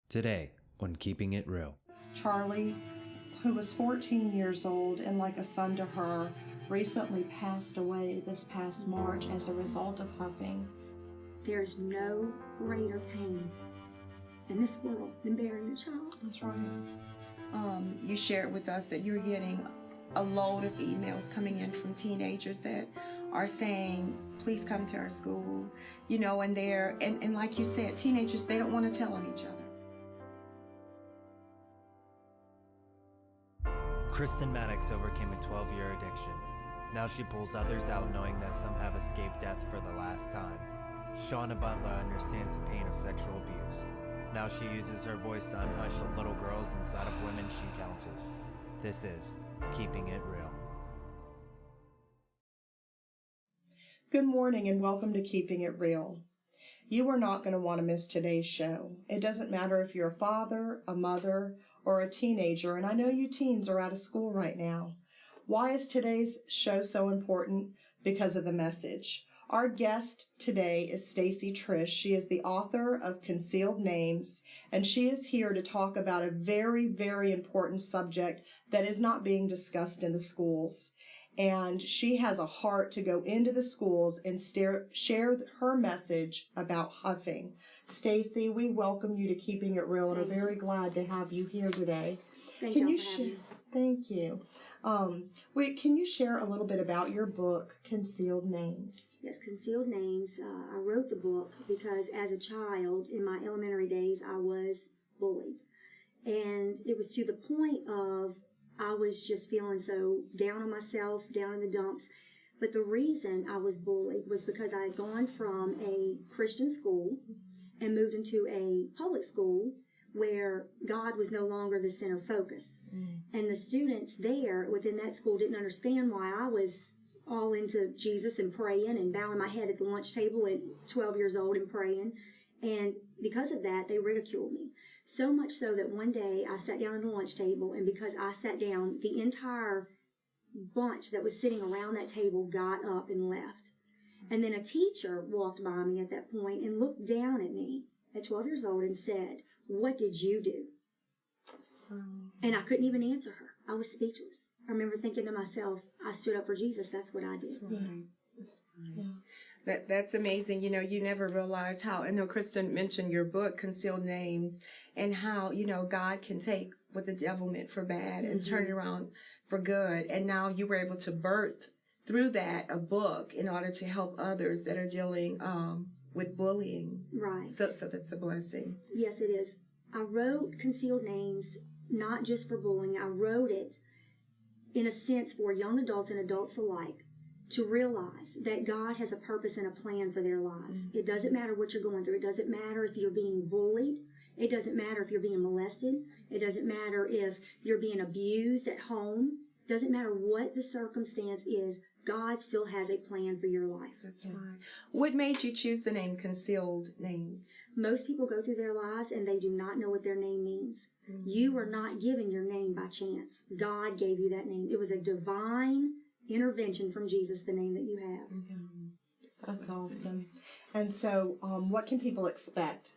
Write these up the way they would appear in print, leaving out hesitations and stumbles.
Today on Keeping It Real. Charlie, who was 14 years old and like a son to her, recently passed away this past March as a result of huffing. There's no greater pain in this world than bearing a child. That's right. You shared with us that you're getting a load of emails coming in from teenagers that are saying, please come to our school, and like you said, teenagers, they don't want to tell on each other. Kristen Maddox overcame a 12-year addiction. Now she pulls others out knowing that some have escaped death for the last time. Shauna Butler understands the pain of sexual abuse. Now she uses her voice to unhush the little girls inside of women she counsels. This is Keeping It Real. Good morning and welcome to Keeping It Real. You are not going to want to miss today's show. It doesn't matter if you're a father, a mother, or a teenager, and I know you teens are out of school right now. Why is today's show so important? Because of the message. Our guest today is Stacie Triche. She is the author of Concealed Names, and she is here to talk about a very, very important subject that is not being discussed in the schools. And she has a heart to go into the schools and share her message about huffing. Stacie, we welcome you to Keeping It Real and are very glad to have you here today. Thank you for having me. Thank you. Can you share a little bit about your book, Concealed Names? Yes, Concealed Names. I wrote the book because as a child, in my elementary days, I was bullied. And it was to the point of I was just feeling so down on myself, down in the dumps. But the reason I was bullied was because I had gone from a Christian school and moved into a public school where God was no longer the center focus. And the students there within that school didn't understand why I was all into Jesus and praying and bowing my head at the lunch table at 12 years old and praying. And because of that, they ridiculed me. So much so that one day I sat down at the lunch table, and because I sat down, the entire bunch that was sitting around that table got up and left. And then a teacher walked by me at that point and looked down at me at 12 years old and said, "What did you do?" And I couldn't even answer her. I was speechless. I remember thinking to myself, I stood up for Jesus. That's what I did. That's right. That's right. Yeah. That's amazing. You never realize how, I know Kristen mentioned your book, Concealed Names, and how, God can take what the devil meant for bad and turn it around for good. And now you were able to birth through that a book in order to help others that are dealing with bullying. Right. So that's a blessing. Yes, it is. I wrote Concealed Names not just for bullying. I wrote it in a sense for young adults and adults alike to realize that God has a purpose and a plan for their lives. It doesn't matter what you're going through. It doesn't matter if you're being bullied. It doesn't matter if you're being molested. It doesn't matter if you're being abused at home. It doesn't matter what the circumstance is. God still has a plan for your life. That's right. What made you choose the name Concealed Names? Most people go through their lives and they do not know what their name means. You are not given your name by chance. God gave you that name. It was a divine intervention from Jesus, the name that you have. That's awesome. And so what can people expect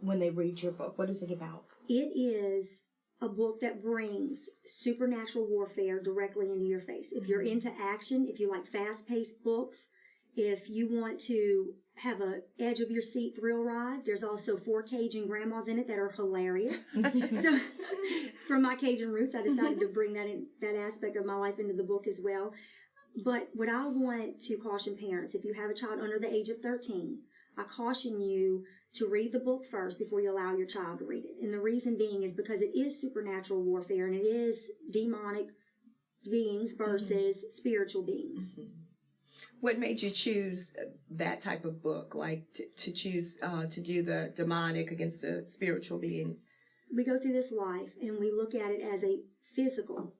when they read your book? What is it about? It is a book that brings supernatural warfare directly into your face. If you're into action, if you like fast-paced books, if you want to have a edge of your seat thrill ride, there's also 4 Cajun grandmas in it that are hilarious. So from my Cajun roots, I decided to bring that aspect of my life into the book as well. But what I want to caution parents, if you have a child under the age of 13, I caution you to read the book first before you allow your child to read it. And the reason being is because it is supernatural warfare and it is demonic beings versus spiritual beings. What made you choose that type of book, like to choose to do the demonic against the spiritual beings? We go through this life and we look at it as a physical,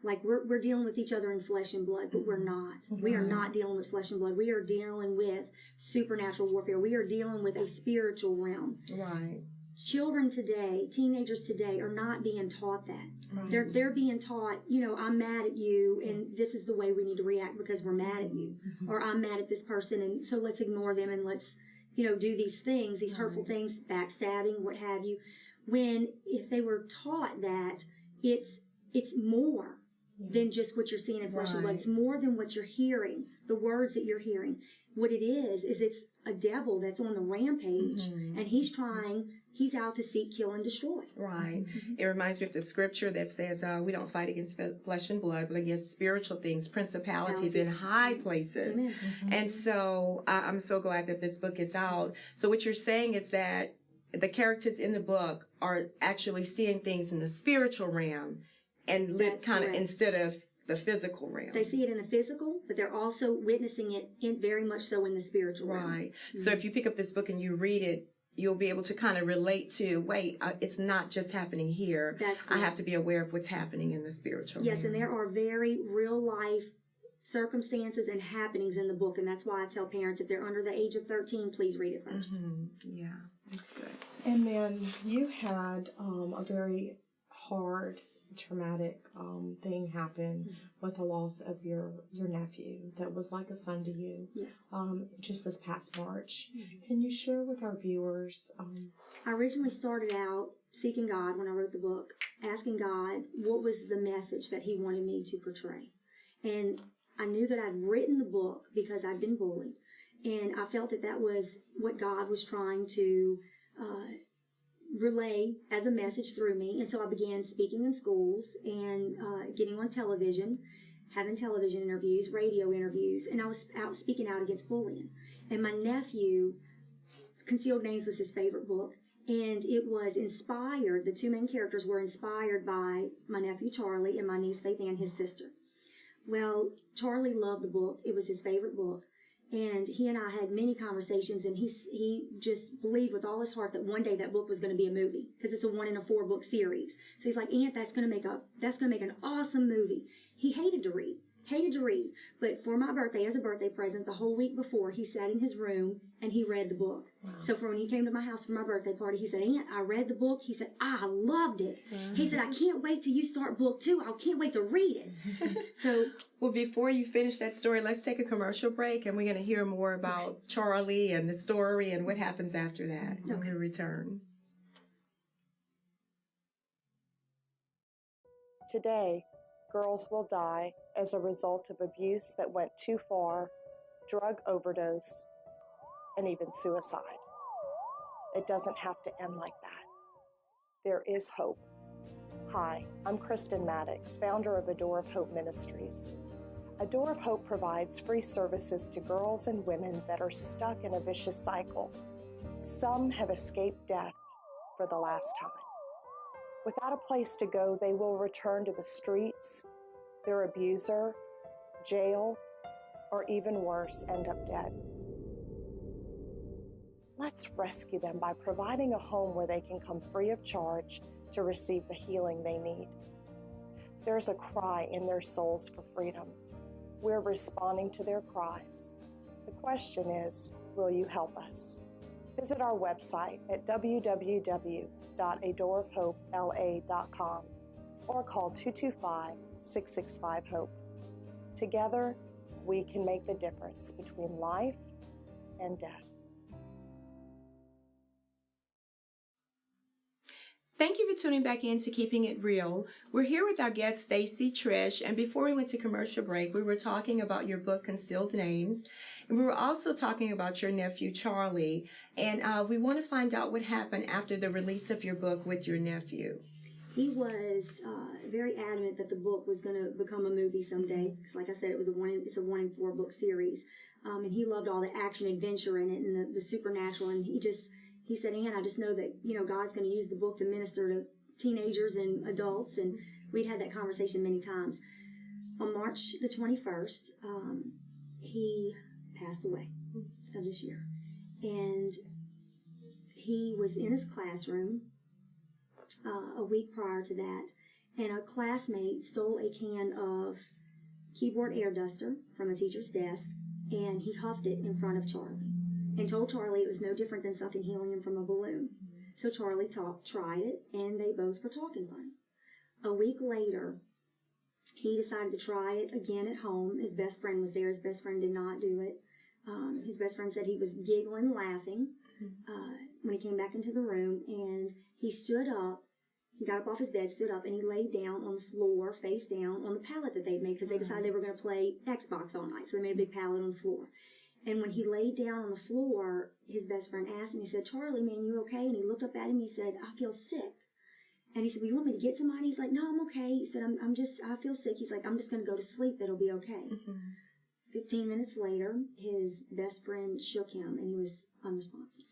like we're dealing with each other in flesh and blood, but we're not. We are not dealing with flesh and blood. We are dealing with supernatural warfare. We are dealing with a spiritual realm. Right. Children today, teenagers today, are not being taught that. Right. They're being taught, I'm mad at you, and this is the way we need to react because we're mad at you. Or I'm mad at this person, and so let's ignore them and let's, do these things, these hurtful things, backstabbing, what have you. when if they were taught that it's more than just what you're seeing in flesh and blood. It's more than what you're hearing, the words that you're hearing. What it is it's a devil that's on the rampage, and he's out to seek, kill, and destroy. Right. It reminds me of the scripture that says we don't fight against flesh and blood, but against spiritual things, principalities in high places. And so I'm so glad that this book is out. So what you're saying is that the characters in the book are actually seeing things in the spiritual realm and live kind of instead of the physical realm. They see it in the physical, but they're also witnessing it very much so in the spiritual realm. Right. So if you pick up this book and you read it, you'll be able to kind of relate to, it's not just happening here. That's correct. I have to be aware of what's happening in the spiritual realm. Yes, and there are very real life circumstances and happenings in the book, and that's why I tell parents if they're under the age of 13, please read it first. Yeah, that's good. And then you had a very hard, traumatic thing happen with the loss of your nephew that was like a son to you. Yes. Just this past March. Can you share with our viewers? I originally started out seeking God when I wrote the book, asking God what was the message that he wanted me to portray. And I knew that I'd written the book because I'd been bullied. And I felt that was what God was trying to relay as a message through me. And so I began speaking in schools and getting on television, having television interviews, radio interviews, and I was out speaking out against bullying. And my nephew, Concealed Names was his favorite book, and it was inspired, the two main characters were inspired by my nephew Charlie and my niece Faith Ann, his sister. Well, Charlie loved the book. It was his favorite book. And he and I had many conversations, and he just believed with all his heart that one day that book was going to be a movie, because it's a 1 in a 4 book series. So he's like, Aunt, that's going to make an awesome movie. He hated to read, but for my birthday, as a birthday present, the whole week before, he sat in his room and he read the book. Wow. So for when he came to my house for my birthday party, he said, Aunt, I read the book. He said, I loved it. He said, I can't wait till you start book 2. I can't wait to read it. So, well, before you finish that story, let's take a commercial break, and we're going to hear more about Charlie and the story and what happens after that when we return. Today, girls will die as a result of abuse that went too far, drug overdose, and even suicide. It doesn't have to end like that. There is hope. Hi, I'm Kristen Maddox, founder of A Door of Hope Ministries. A Door of Hope provides free services to girls and women that are stuck in a vicious cycle. Some have escaped death for the last time. Without a place to go, they will return to the streets, their abuser, jail, or even worse, end up dead. Let's rescue them by providing a home where they can come free of charge to receive the healing they need. There's a cry in their souls for freedom. We're responding to their cries. The question is, will you help us? Visit our website at www.adoorofhopela.com or call 225-665-HOPE. Together, we can make the difference between life and death. Thank you for tuning back in to Keeping It Real. We're here with our guest, Stacie Triche, and before we went to commercial break, we were talking about your book, Concealed Names, and we were also talking about your nephew, Charlie, and we want to find out what happened after the release of your book with your nephew. He was very adamant that the book was going to become a movie someday, because like I said, it's a 1 in 4 book series, and he loved all the action adventure in it and the supernatural, and he said, Ann, I just know that, God's going to use the book to minister to teenagers and adults, and we'd had that conversation many times. On March the 21st, he passed away of this year, and he was in his classroom a week prior to that, and a classmate stole a can of keyboard air duster from a teacher's desk, and he huffed it in front of Charlie and told Charlie it was no different than sucking helium from a balloon. So Charlie tried it, and they both were talking funny. A week later, he decided to try it again at home. His best friend was there. His best friend did not do it. His best friend said he was giggling, laughing. when he came back into the room, and he stood up. He got up off his bed, stood up, and he laid down on the floor, face down, on the pallet that they'd made, because they decided they were going to play Xbox all night. So they made a big pallet on the floor. And when he laid down on the floor, his best friend asked him, he said, "Charlie, man, you okay?" And he looked up at him, he said, "I feel sick." And he said, "Well, you want me to get somebody?" He's like, "No, I'm okay." He said, I feel sick. He's like, "I'm just going to go to sleep. It'll be okay." 15 minutes later, his best friend shook him, and he was unresponsive.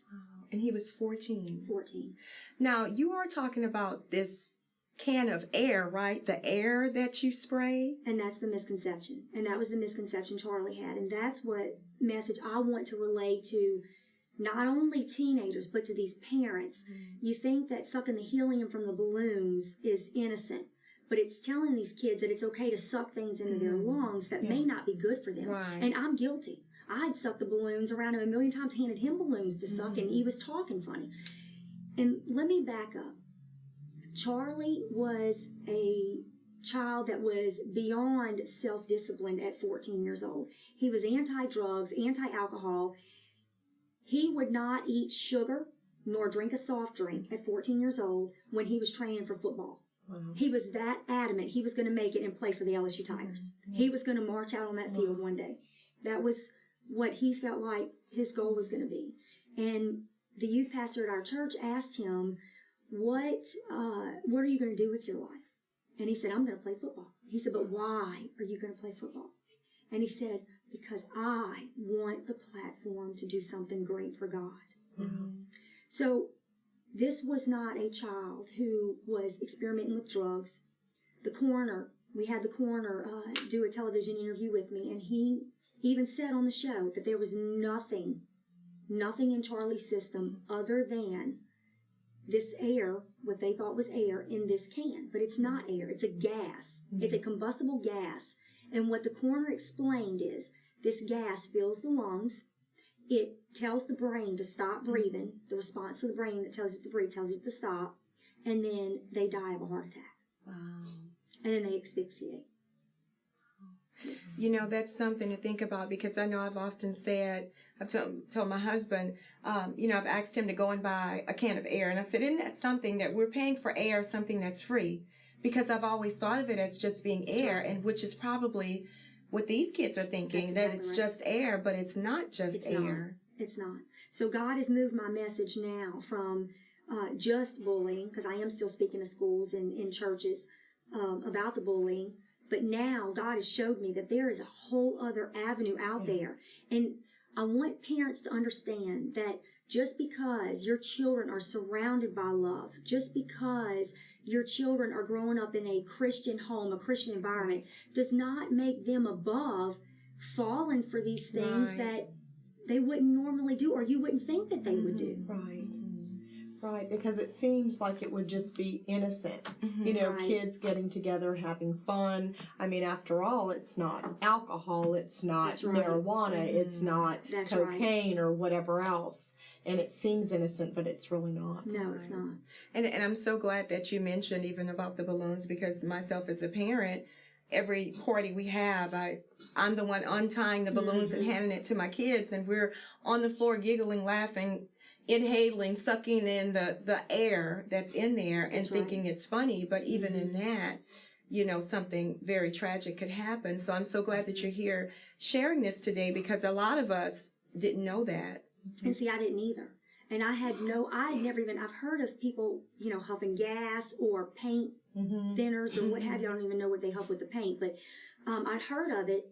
And he was 14. 14. Now, you are talking about this can of air, right? The air that you spray? And that's the misconception. And that was the misconception Charlie had. And that's what message I want to relay to not only teenagers, but to these parents. You think that sucking the helium from the balloons is innocent, but it's telling these kids that it's okay to suck things into their lungs that may not be good for them. Right. And I'm guilty. I'd sucked the balloons around him a million times, handed him balloons to suck, and he was talking funny. And let me back up. Charlie was a child that was beyond self-disciplined at 14 years old. He was anti-drugs, anti-alcohol. He would not eat sugar nor drink a soft drink at 14 years old when he was training for football. He was that adamant he was going to make it and play for the LSU Tigers. He was going to march out on that field one day. That was what he felt like his goal was going to be. And the youth pastor at our church asked him, what are you going to do with your life? And he said, "I'm going to play football." He said, "But why are you going to play football?" And he said, "Because I want the platform to do something great for God." So this was not a child who was experimenting with drugs. We had the coroner do a television interview with me, and he even said on the show that there was nothing in Charlie's system other than this air, what they thought was air, in this can. But it's not air. It's a gas. It's a combustible gas. And what the coroner explained is this gas fills the lungs. It tells the brain to stop breathing. The response of the brain that tells you to breathe tells you to stop. And then they die of a heart attack. Wow. And then they asphyxiate. You know, that's something to think about, because I know I've often said, I've told my husband, I've asked him to go and buy a can of air. And I said, isn't that something that we're paying for air, something that's free? Because I've always thought of it as just being air, and which is probably what these kids are thinking, that it's just air, but it's not just air. It's not. So God has moved my message now from just bullying, because I am still speaking to schools and in churches about the bullying. But now God has showed me that there is a whole other avenue out there. And I want parents to understand that just because your children are surrounded by love, just because your children are growing up in a Christian home, a Christian environment, does not make them above falling for these things that they wouldn't normally do, or you wouldn't think that they would do. Right, because it seems like it would just be innocent. Kids getting together, having fun. I mean, after all, it's not alcohol, it's not marijuana, it's not cocaine or whatever else. And it seems innocent, but it's really not. No, it's not. And I'm so glad that you mentioned even about the balloons, because myself as a parent, every party we have, I'm the one untying the balloons and handing it to my kids, and we're on the floor giggling, laughing, inhaling, sucking in the air that's in there and thinking it's funny. But even in that, something very tragic could happen. So I'm so glad that you're here sharing this today, because a lot of us didn't know that. And see, I didn't either. And I've heard of people, huffing gas or paint thinners or what have you. I don't even know what they huff with the paint, but I'd heard of it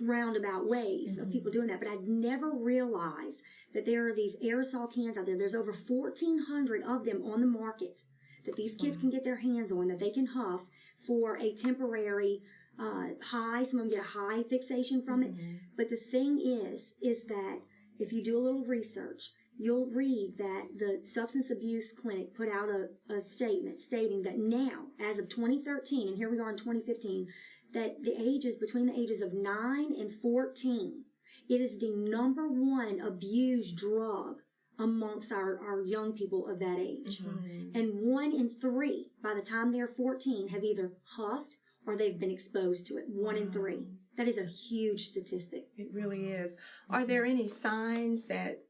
roundabout ways of people doing that, but I'd never realized that there are these aerosol cans out there. There's over 1,400 of them on the market that these kids can get their hands on, that they can huff for a temporary high. Some of them get a high fixation from it. But the thing is that if you do a little research, you'll read that the Substance Abuse Clinic put out a statement stating that now, as of 2013, and here we are in 2015, that between the ages of 9 and 14, it is the number one abused drug amongst our young people of that age. And 1 in 3, by the time they're 14, have either huffed or they've been exposed to it. 1 in 3. That is a huge statistic. It really is. Are there any signs that,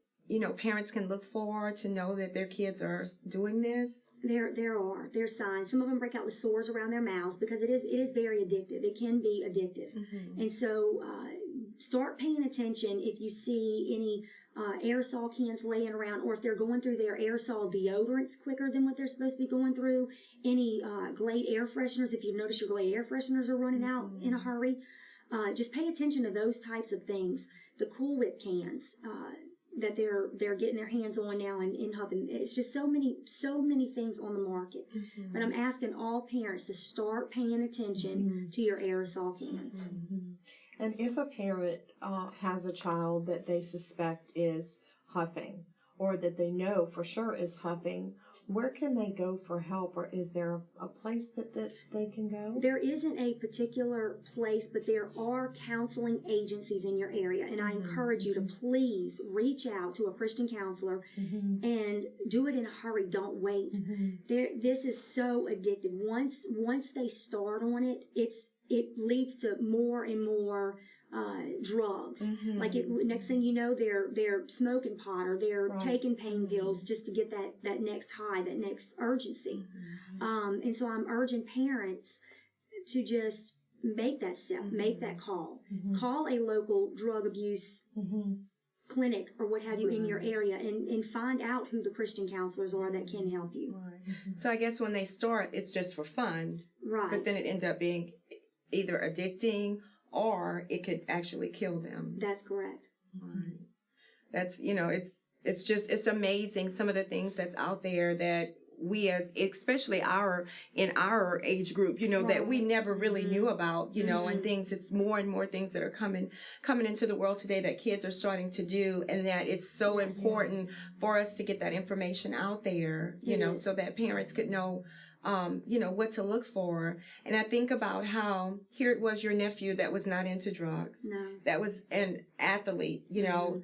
parents can look for to know that their kids are doing this? There's signs. Some of them break out with sores around their mouths because it is very addictive. It can be addictive. Mm-hmm. And so start paying attention if you see any aerosol cans laying around, or if they're going through their aerosol deodorants quicker than what they're supposed to be going through, any Glade air fresheners. If you notice your Glade air fresheners are running out in a hurry, just pay attention to those types of things. The Cool Whip cans that they're getting their hands on now and huffing. It's just so many things on the market. Mm-hmm. But I'm asking all parents to start paying attention to your aerosol cans. Mm-hmm. And if a parent has a child that they suspect is huffing, or that they know for sure is huffing, where can they go for help, or is there a place that they can go? There isn't a particular place, but there are counseling agencies in your area, and I encourage you to please reach out to a Christian counselor and do it in a hurry. Don't wait. This is so addictive. Once they start on it, it leads to more and more drugs. Like next thing you know, they're smoking pot, or they're taking pain pills just to get that next high, that next urgency. And so I'm urging parents to just make that step, make that call. Call a local drug abuse clinic or what have you in your area, and find out who the Christian counselors are that can help you. So I guess when they start, it's just for fun. Right. But then it ends up being either addicting, or it could actually kill them. That's correct. Right. That's, it's amazing some of the things that's out there that we especially in our age group, that we never really knew about, and things, it's more and more things that are coming into the world today that kids are starting to do, and that it's so important for us to get that information out there, so that parents could know what to look for. And I think about how here it was your nephew that was not into drugs. No. That was an athlete,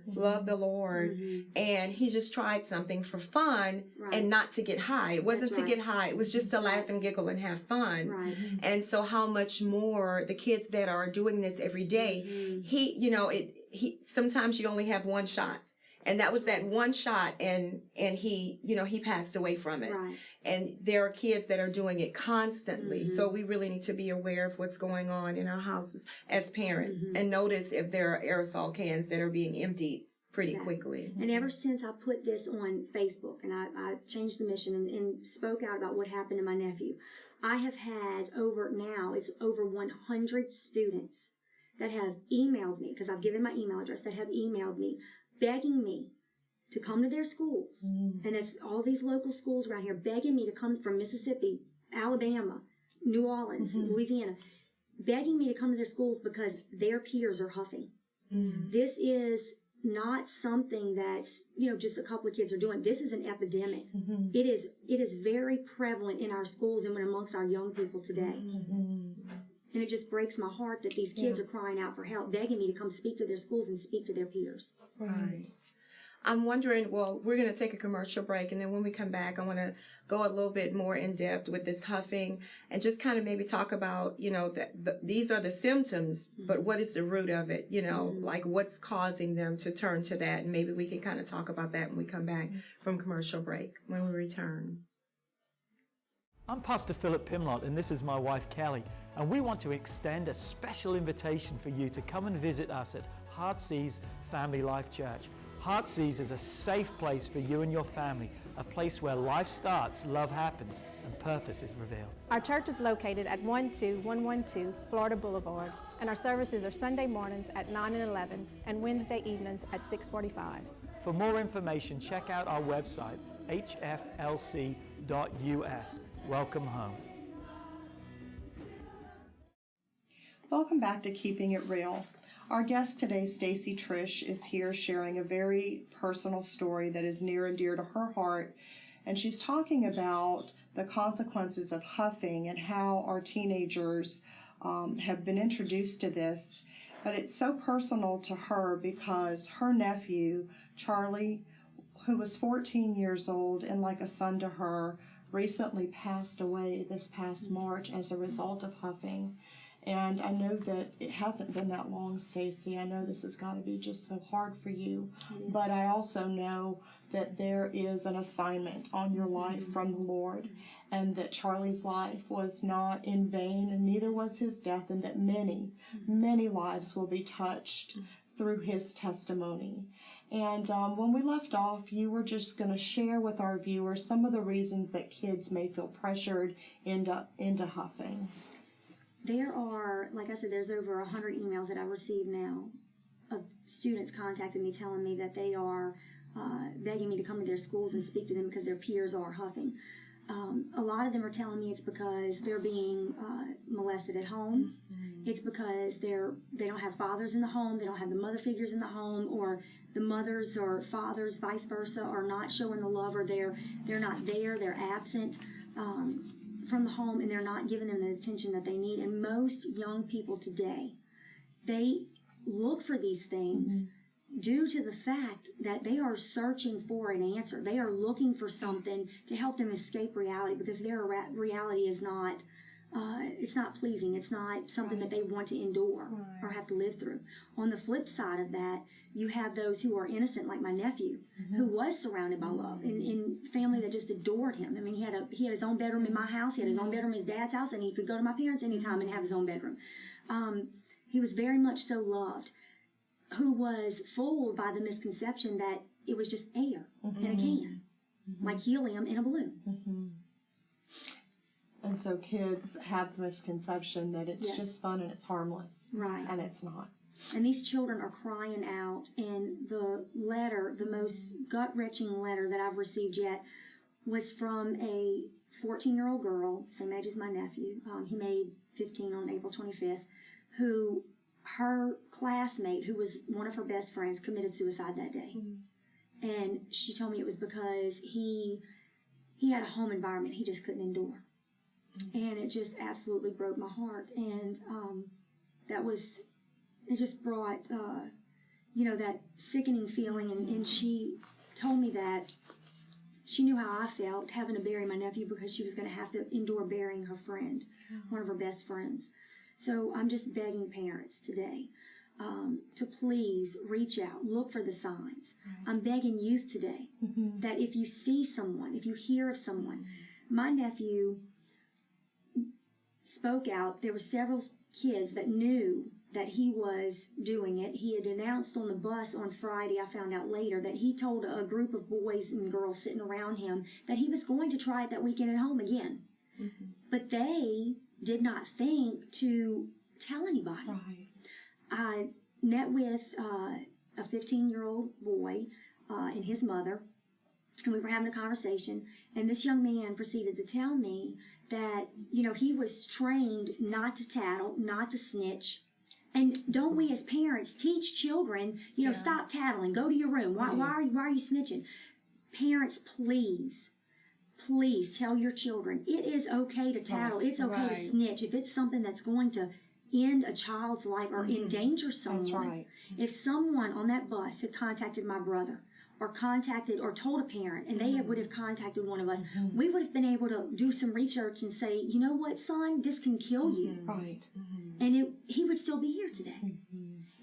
loved the Lord. And he just tried something for fun and not to get high. It wasn't to get high. It was just to laugh and giggle and have fun. Right. And so how much more the kids that are doing this every day, he sometimes you only have one shot. And that was that one shot, and he, he passed away from it. Right. And there are kids that are doing it constantly. So we really need to be aware of what's going on in our houses as parents, and notice if there are aerosol cans that are being emptied pretty quickly. And ever since I put this on Facebook, and I changed the mission and spoke out about what happened to my nephew, I have had over 100 students that have emailed me, because I've given my email address, that have emailed me begging me to come to their schools. And it's all these local schools around here begging me to come, from Mississippi, Alabama, New Orleans, Louisiana, begging me to come to their schools because their peers are huffing. This is not something that's, just a couple of kids are doing. This is an epidemic. It is very prevalent in our schools and amongst our young people today. And it just breaks my heart that these kids are crying out for help, begging me to come speak to their schools and speak to their peers. Right. I'm wondering, well, we're going to take a commercial break, and then when we come back, I want to go a little bit more in depth with this huffing and just kind of maybe talk about, that these are the symptoms, but what is the root of it, like what's causing them to turn to that. And maybe we can kind of talk about that when we come back from commercial break, when we return. I'm Pastor Philip Pimlott, and this is my wife Kelly, and we want to extend a special invitation for you to come and visit us at Heartsease Family Life Church. Heartsease is a safe place for you and your family, a place where life starts, love happens, and purpose is revealed. Our church is located at 12112 Florida Boulevard, and our services are Sunday mornings at 9 and 11 and Wednesday evenings at 6:45. For more information, check out our website, hflc.us. Welcome home. Welcome back to Keeping It Real. Our guest today, Stacie Triche, is here sharing a very personal story that is near and dear to her heart. And she's talking about the consequences of huffing and how our teenagers have been introduced to this. But it's so personal to her because her nephew, Charlie, who was 14 years old and like a son to her, recently passed away this past March as a result of huffing. And I know that it hasn't been that long, Stacie. I know this has got to be just so hard for you. But I also know that there is an assignment on your life from the Lord, and that Charlie's life was not in vain, and neither was his death, and that many, many lives will be touched through his testimony. And when we left off, you were just going to share with our viewers some of the reasons that kids may feel pressured into huffing. There are, like I said, there's over 100 emails that I've received now of students contacting me telling me that they are begging me to come to their schools and speak to them because their peers are huffing. A lot of them are telling me it's because they're being molested at home. It's because they don't have fathers in the home, they don't have the mother figures in the home, or the mothers or fathers, vice versa, are not showing the love, or they're not there, they're absent from the home, and they're not giving them the attention that they need. And most young people today, they look for these things due to the fact that they are searching for an answer. They are looking for something to help them escape reality, because their reality is not, it's not pleasing. It's not something that they want to endure or have to live through. On the flip side of that, you have those who are innocent, like my nephew, who was surrounded by love, in family that just adored him. I mean, he had his own bedroom in my house, he had his own bedroom in his dad's house, and he could go to my parents anytime and have his own bedroom. He was very much so loved, who was fooled by the misconception that it was just air in a can, like helium in a balloon. And so kids have the misconception that it's just fun and it's harmless. Right. And it's not. And these children are crying out, and the letter, the most gut-wrenching letter that I've received yet, was from a 14-year-old girl, same age as my nephew. He made 15 on April 25th, who her classmate, who was one of her best friends, committed suicide that day. And she told me it was because he had a home environment he just couldn't endure. And it just absolutely broke my heart. And it just brought, that sickening feeling. And she told me that she knew how I felt having to bury my nephew, because she was going to have to endure burying her friend, one of her best friends. So I'm just begging parents today to please reach out, look for the signs. I'm begging youth today that if you see someone, if you hear of someone, my nephew spoke out. There were several kids that knew that he was doing it. He had announced on the bus on Friday, I found out later, that he told a group of boys and girls sitting around him that he was going to try it that weekend at home again. But they did not think to tell anybody. I met with a 15-year-old boy and his mother, and we were having a conversation, and this young man proceeded to tell me that, he was trained not to tattle, not to snitch. And don't we as parents teach children, stop tattling, go to your room. Why are you snitching? Parents, please tell your children it is okay to tattle. It's okay to snitch if it's something that's going to end a child's life or endanger someone. That's right. If someone on that bus had contacted my brother, or contacted or told a parent, and they would have contacted one of us, we would have been able to do some research and say, you know what, son, this can kill you. And he would still be here today.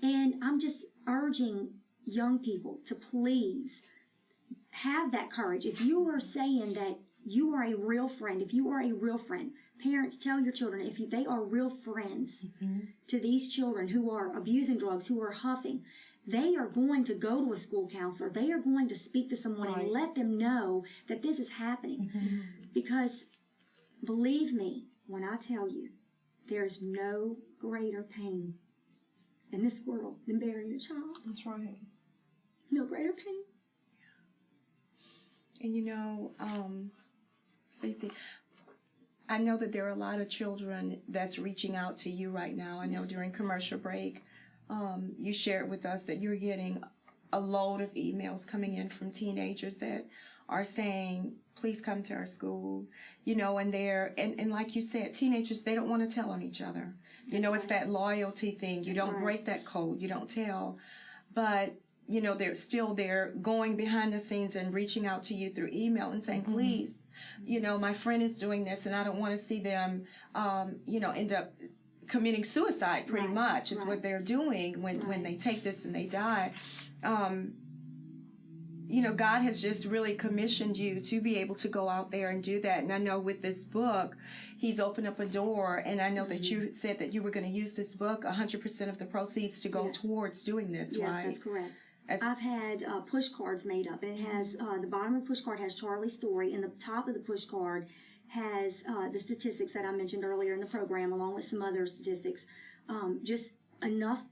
And I'm just urging young people to please have that courage. If you are saying that you are a real friend, parents, tell your children, if they are real friends to these children who are abusing drugs, who are huffing, they are going to go to a school counselor. They are going to speak to someone and let them know that this is happening. Because believe me when I tell you, there's no greater pain in this world than burying a child. That's right. No greater pain. And Stacie, I know that there are a lot of children that's reaching out to you right now. I know during commercial break, you shared with us that you're getting a load of emails coming in from teenagers that are saying, please come to our school, and like you said, teenagers, they don't want to tell on each other. It's that loyalty thing. You don't break that code. You don't tell. But, they're still there going behind the scenes and reaching out to you through email and saying, please, my friend is doing this and I don't want to see them, end up committing suicide pretty Right, much is right. what they're doing when they take this and they die. You know, God has just really commissioned you to be able to go out there and do that. And I know with this book, He's opened up a door. And I know that you said that you were going to use this book, 100% of the proceeds to go Yes. towards doing this, Yes, right? that's correct. As- I've had push cards made up, and it has the bottom of the push card has Charlie's story, and the top of the push card has the statistics that I mentioned earlier in the program, along with some other statistics. Just enough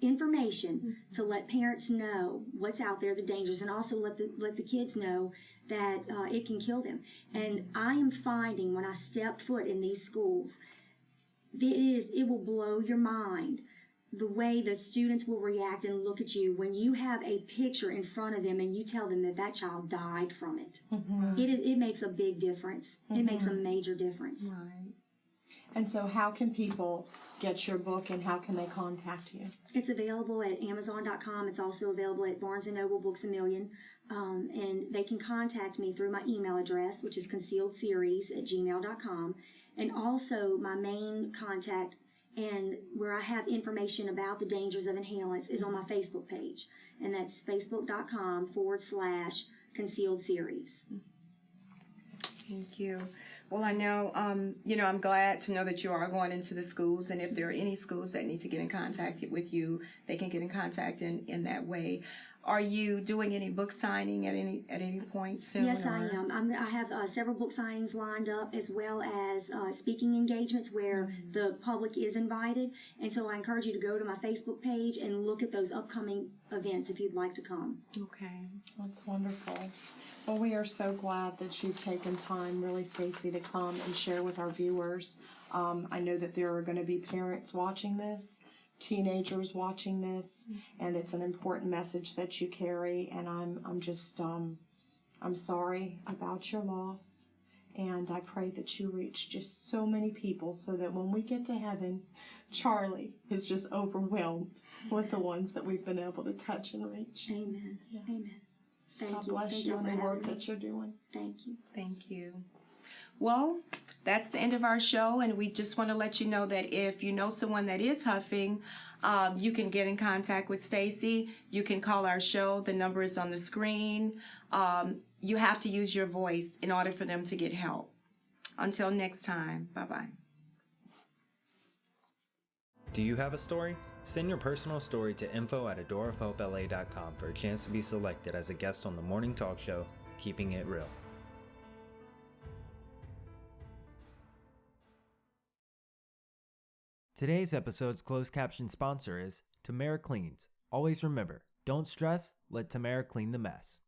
information to let parents know what's out there, the dangers, and also let the kids know that it can kill them. And I am finding when I step foot in these schools, it will blow your mind the way the students will react and look at you when you have a picture in front of them and you tell them that child died from it. It makes a big difference. It makes a major difference. Right. And so how can people get your book and how can they contact you? It's available at Amazon.com. It's also available at Barnes & Noble Books A Million. And they can contact me through my email address, which is concealedseries@gmail.com. And also my main contact and where I have information about the dangers of inhalants is on my Facebook page. And that's facebook.com/concealed series. Thank you. Well, I know, you know, I'm glad to know that you are going into the schools, and if there are any schools that need to get in contact with you, they can get in contact in that way. Are you doing any book signing at any point soon? Yes, I am. I have several book signings lined up, as well as speaking engagements where the public is invited. And so I encourage you to go to my Facebook page and look at those upcoming events if you'd like to come. Okay. That's wonderful. Well, we are so glad that you've taken time, really, Stacie, to come and share with our viewers. I know that there are going to be parents watching this, teenagers watching this, and it's an important message that you carry. And I'm just I'm sorry about your loss, and I pray that you reach just so many people so that when we get to heaven, Charlie is just overwhelmed with the ones that we've been able to touch and reach. Amen. Amen. Thank God you. bless Thank you and for the work having me. that you're doing. Thank you. Thank you. Well, that's the end of our show, and we just want to let you know that if you know someone that is huffing, you can get in contact with Stacie. You can call our show. The number is on the screen. You have to use your voice in order for them to get help. Until next time, bye-bye. Do you have a story? Send your personal story to info@adoreofhopela.com for a chance to be selected as a guest on the morning talk show, Keeping It Real. Today's episode's closed caption sponsor is Tamara Cleans. Always remember, don't stress, let Tamara clean the mess.